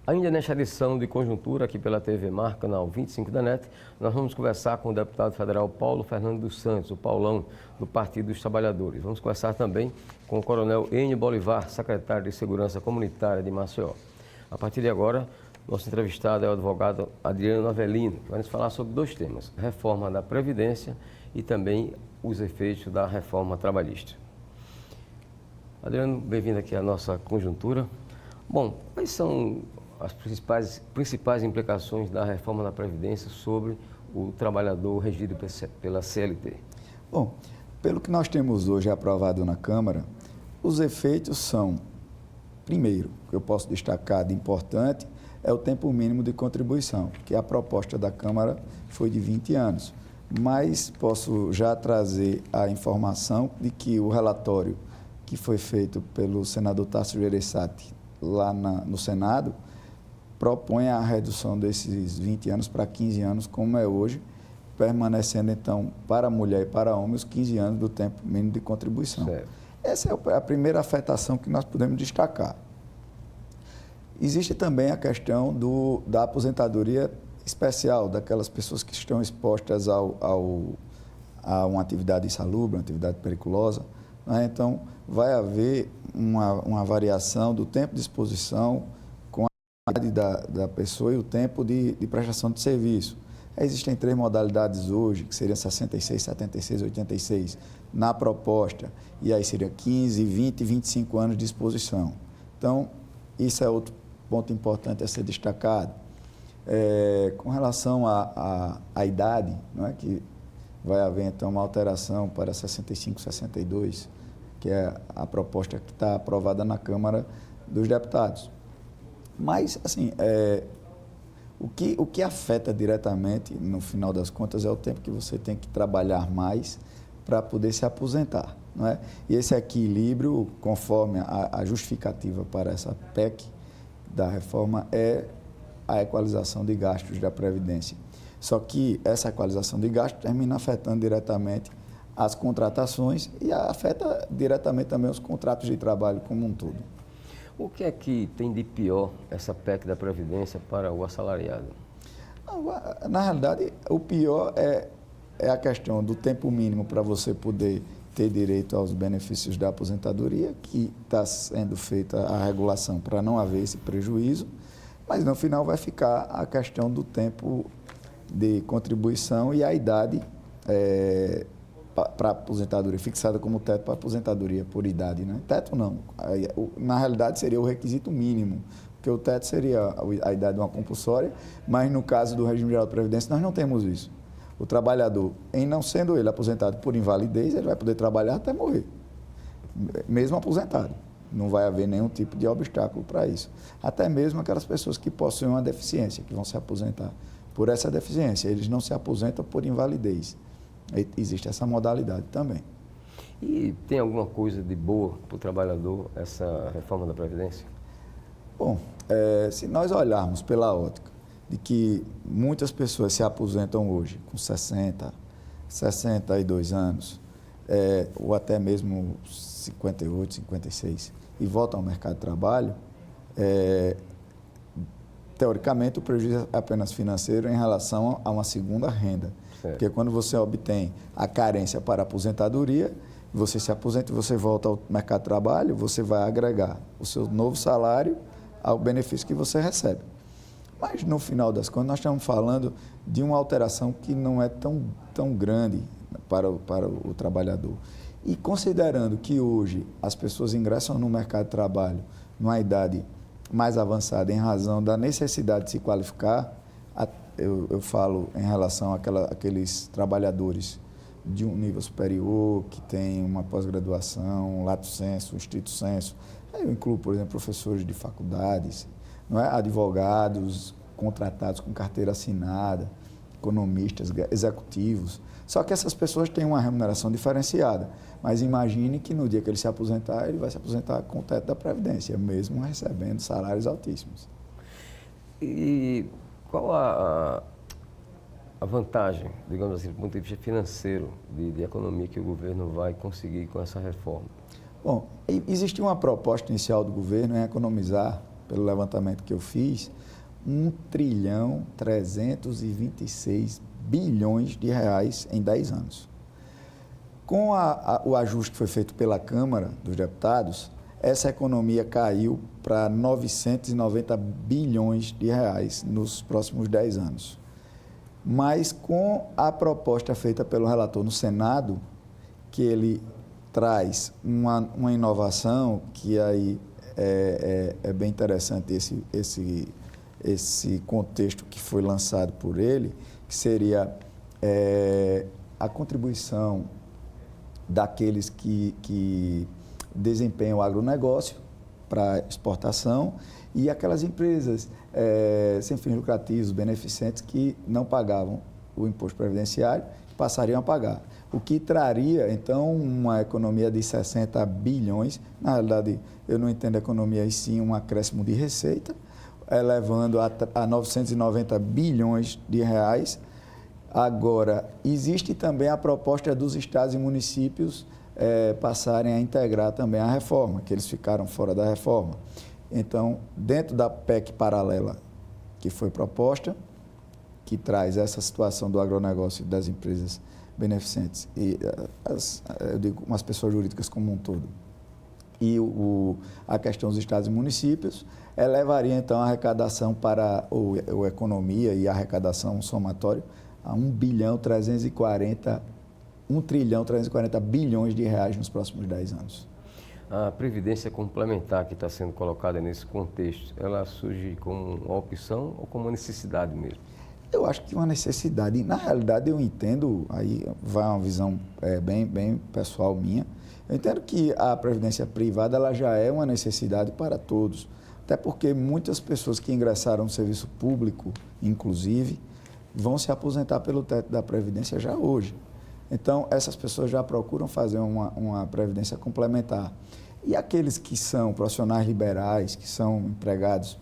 Ainda nesta edição de Conjuntura, aqui pela TV Mar, canal 25 da NET, nós vamos conversar com o deputado federal Paulo Fernando dos Santos, o Paulão, do Partido dos Trabalhadores. Vamos conversar também com o coronel Enio Bolivar, secretário de Segurança Comunitária de Maceió. A partir de agora, nosso entrevistado é o advogado Adriano Avelino, que vai nos falar sobre dois temas: reforma da Previdência e também os efeitos da reforma trabalhista. Adriano, bem-vindo aqui à nossa Conjuntura. Bom, quais são as principais implicações da reforma da Previdência sobre o trabalhador regido pela CLT? Bom, pelo que nós temos hoje aprovado na Câmara, os efeitos são, primeiro, que eu posso destacar de importante, é o tempo mínimo de contribuição, que a proposta da Câmara foi de 20 anos. Mas posso já trazer a informação de que o relatório que foi feito pelo senador Tasso Gereissati lá no Senado propõe a redução desses 20 anos para 15 anos, como é hoje, permanecendo, então, para mulher e para homem, os 15 anos do tempo mínimo de contribuição. Certo. Essa é a primeira afetação que nós podemos destacar. Existe também a questão da aposentadoria especial, daquelas pessoas que estão expostas a uma atividade insalubre, uma atividade periculosa, né? Então, vai haver uma variação do tempo de exposição com a idade da pessoa e o tempo de prestação de serviço. Existem 3 modalidades hoje, que seriam 66, 76, 86, na proposta, e aí seria 15, 20 e 25 anos de exposição. Então, isso é outro ponto importante a ser destacado. Com relação à idade, não é, que vai haver, então, uma alteração para 65, 62, que é a proposta que está aprovada na Câmara dos Deputados. Mas, assim, o que afeta diretamente, no final das contas, é o tempo que você tem que trabalhar mais para poder se aposentar, não é? E esse equilíbrio, conforme a justificativa para essa PEC da reforma, é a equalização de gastos da Previdência. Só que essa equalização de gastos termina afetando diretamente as contratações e afeta diretamente também os contratos de trabalho como um todo. O que é que tem de pior essa PEC da Previdência para o assalariado? Na realidade, o pior é a questão do tempo mínimo para você poder ter direito aos benefícios da aposentadoria, que está sendo feita a regulação para não haver esse prejuízo, mas no final vai ficar a questão do tempo de contribuição e a idade para aposentadoria, fixada como teto para aposentadoria por idade, né? Teto não, na realidade seria o requisito mínimo, porque o teto seria a idade de uma compulsória, mas no caso do regime geral de previdência nós não temos isso. O trabalhador, em não sendo ele aposentado por invalidez, ele vai poder trabalhar até morrer, mesmo aposentado. Não vai haver nenhum tipo de obstáculo para isso. Até mesmo aquelas pessoas que possuem uma deficiência, que vão se aposentar por essa deficiência, eles não se aposentam por invalidez. Existe essa modalidade também. E tem alguma coisa de boa para o trabalhador essa reforma da Previdência? Bom, se nós olharmos pela ótica de que muitas pessoas se aposentam hoje com 60, 62 anos, ou até mesmo 58, 56, e voltam ao mercado de trabalho, teoricamente o prejuízo é apenas financeiro em relação a uma segunda renda. Certo. Porque quando você obtém a carência para a aposentadoria, você se aposenta e você volta ao mercado de trabalho, você vai agregar o seu novo salário ao benefício que você recebe. Mas, no final das contas, nós estamos falando de uma alteração que não é tão grande para o trabalhador. E considerando que hoje as pessoas ingressam no mercado de trabalho numa idade mais avançada em razão da necessidade de se qualificar, eu falo em relação àqueles trabalhadores de um nível superior, que tem uma pós-graduação, lato sensu, estrito sensu. Eu incluo, por exemplo, professores de faculdades, não é? Advogados contratados com carteira assinada, economistas, executivos. Só que essas pessoas têm uma remuneração diferenciada. Mas imagine que no dia que ele se aposentar, ele vai se aposentar com o teto da Previdência, mesmo recebendo salários altíssimos. E qual a vantagem, digamos assim, do ponto de vista financeiro, de economia que o governo vai conseguir com essa reforma? Bom, existia uma proposta inicial do governo em economizar pelo levantamento que eu fiz, 1,326 bilhões de reais em 10 anos. Com o ajuste que foi feito pela Câmara dos Deputados, essa economia caiu para 990 bilhões de reais nos próximos 10 anos. Mas com a proposta feita pelo relator no Senado, que ele traz uma inovação que aí é bem interessante esse contexto que foi lançado por ele, que seria a contribuição daqueles que desempenham o agronegócio para exportação e aquelas empresas sem fins lucrativos, beneficentes, que não pagavam o imposto previdenciário, passariam a pagar. O que traria, então, uma economia de 60 bilhões. Na realidade, eu não entendo economia, e sim um acréscimo de receita, elevando a 990 bilhões de reais. Agora, existe também a proposta dos estados e municípios passarem a integrar também a reforma, que eles ficaram fora da reforma. Então, dentro da PEC paralela que foi proposta, que traz essa situação do agronegócio e das empresas beneficentes, e eu digo as pessoas jurídicas como um todo, e a questão dos estados e municípios, elevaria então a arrecadação para a economia e a arrecadação somatória a 1,340 bilhões de reais nos próximos 10 anos. A previdência complementar que está sendo colocada nesse contexto, ela surge como uma opção ou como uma necessidade mesmo? Eu acho que uma necessidade. Na realidade, eu entendo, aí vai uma visão bem pessoal minha, eu entendo que a previdência privada ela já é uma necessidade para todos, até porque muitas pessoas que ingressaram no serviço público, inclusive, vão se aposentar pelo teto da previdência já hoje. Então, essas pessoas já procuram fazer uma previdência complementar. E aqueles que são profissionais liberais, que são empregados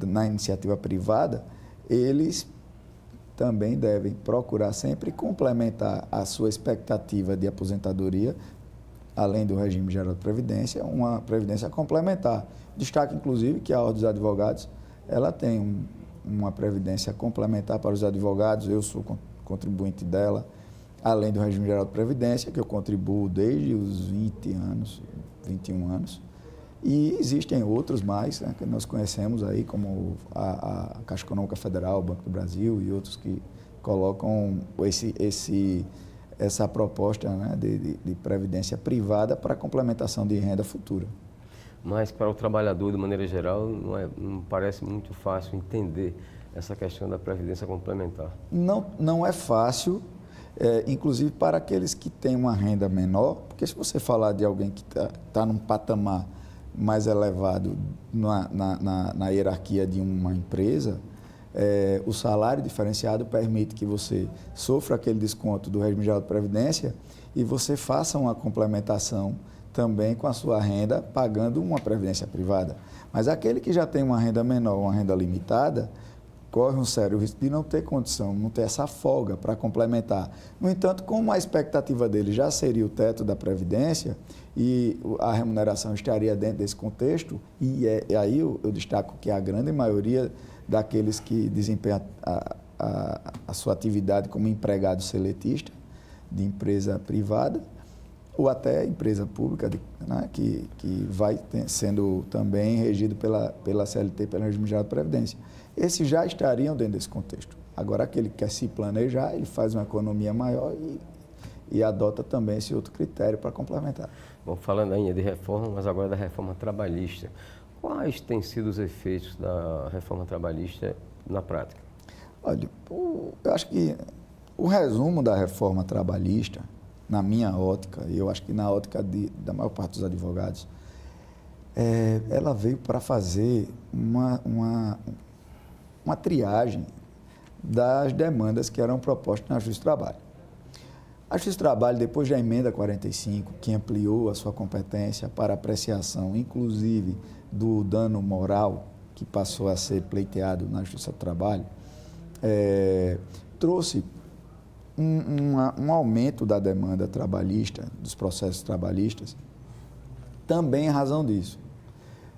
na iniciativa privada, eles também devem procurar sempre complementar a sua expectativa de aposentadoria, além do regime geral de previdência, uma previdência complementar. Destaque, inclusive, que a Ordem dos Advogados ela tem uma previdência complementar para os advogados. Eu sou contribuinte dela, além do regime geral de previdência, que eu contribuo desde os 21 anos. E existem outros mais, né, que nós conhecemos aí, como a Caixa Econômica Federal, o Banco do Brasil e outros que colocam essa proposta, né, de previdência privada para complementação de renda futura. Mas para o trabalhador, de maneira geral, não parece muito fácil entender essa questão da previdência complementar. Não é fácil, inclusive para aqueles que têm uma renda menor, porque se você falar de alguém que está num patamar mais elevado na hierarquia de uma empresa, o salário diferenciado permite que você sofra aquele desconto do regime geral de previdência e você faça uma complementação também com a sua renda, pagando uma previdência privada. Mas aquele que já tem uma renda menor, uma renda limitada, corre um sério risco de não ter condição, não ter essa folga para complementar. No entanto, como a expectativa dele já seria o teto da Previdência e a remuneração estaria dentro desse contexto, e aí eu destaco que a grande maioria daqueles que desempenham a sua atividade como empregado seletista de empresa privada, ou até empresa pública, né, que vai sendo também regido pela CLT, pelo regime geral de previdência. Esses já estariam dentro desse contexto. Agora, aquele que quer se planejar, ele faz uma economia maior e adota também esse outro critério para complementar. Bom, falando ainda de reforma, mas agora da reforma trabalhista. Quais têm sido os efeitos da reforma trabalhista na prática? Olha, eu acho que o resumo da reforma trabalhista, na minha ótica, e eu acho que na ótica da maior parte dos advogados, ela veio para fazer uma triagem das demandas que eram propostas na Justiça do Trabalho. A Justiça do Trabalho, depois da emenda 45, que ampliou a sua competência para apreciação, inclusive do dano moral, que passou a ser pleiteado na Justiça do Trabalho, trouxe um aumento da demanda trabalhista, dos processos trabalhistas, também em razão disso.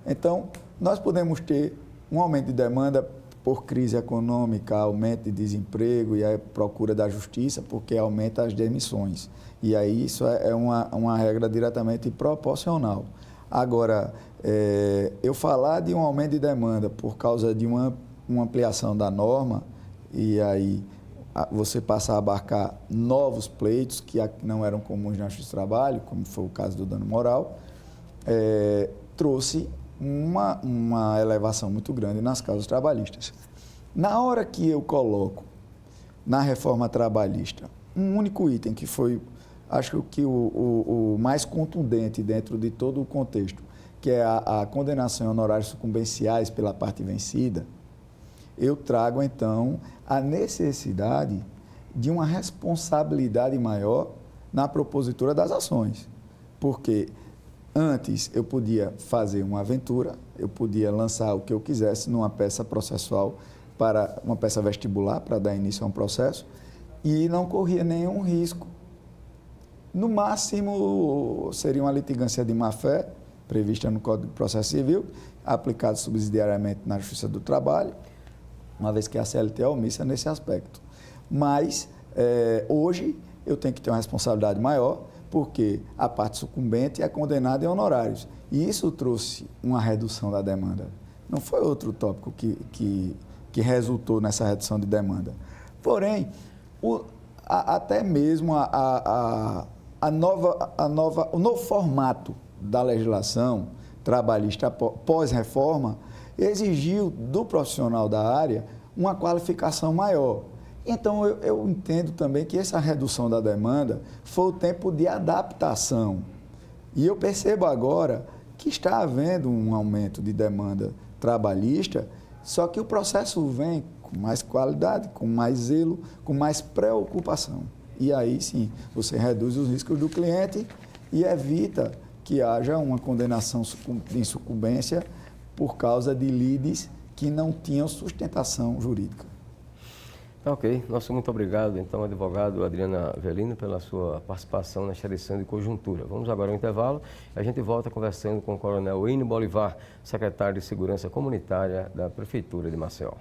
Então, nós podemos ter um aumento de demanda por crise econômica, aumento de desemprego e a procura da justiça, porque aumenta as demissões. E aí isso é uma regra diretamente proporcional. Agora, eu falar de um aumento de demanda por causa de uma ampliação da norma, e aí você passa a abarcar novos pleitos que não eram comuns na Justiça do Trabalho, como foi o caso do dano moral, trouxe uma elevação muito grande nas causas trabalhistas. Na hora que eu coloco na reforma trabalhista um único item que foi, acho que o mais contundente dentro de todo o contexto, que é a condenação em honorários sucumbenciais pela parte vencida, eu trago então a necessidade de uma responsabilidade maior na propositura das ações, porque antes eu podia fazer uma aventura, eu podia lançar o que eu quisesse numa peça processual, para uma peça vestibular para dar início a um processo, e não corria nenhum risco. No máximo, seria uma litigância de má-fé, prevista no Código de Processo Civil, aplicada subsidiariamente na Justiça do Trabalho, uma vez que a CLT é omissa nesse aspecto. Mas, hoje, eu tenho que ter uma responsabilidade maior, porque a parte sucumbente é condenada em honorários. E isso trouxe uma redução da demanda. Não foi outro tópico que resultou nessa redução de demanda. Porém, até mesmo o novo formato da legislação trabalhista pós-reforma exigiu do profissional da área uma qualificação maior. Então, eu entendo também que essa redução da demanda foi o tempo de adaptação. E eu percebo agora que está havendo um aumento de demanda trabalhista, só que o processo vem com mais qualidade, com mais zelo, com mais preocupação. E aí sim, você reduz os riscos do cliente e evita que haja uma condenação em sucumbência por causa de lides que não tinham sustentação jurídica. Ok, nosso muito obrigado, então, advogado Adriano Avelino, pela sua participação nesta edição de Conjuntura. Vamos agora ao intervalo e a gente volta conversando com o coronel Enio Bolivar, secretário de Segurança Comunitária da Prefeitura de Maceió.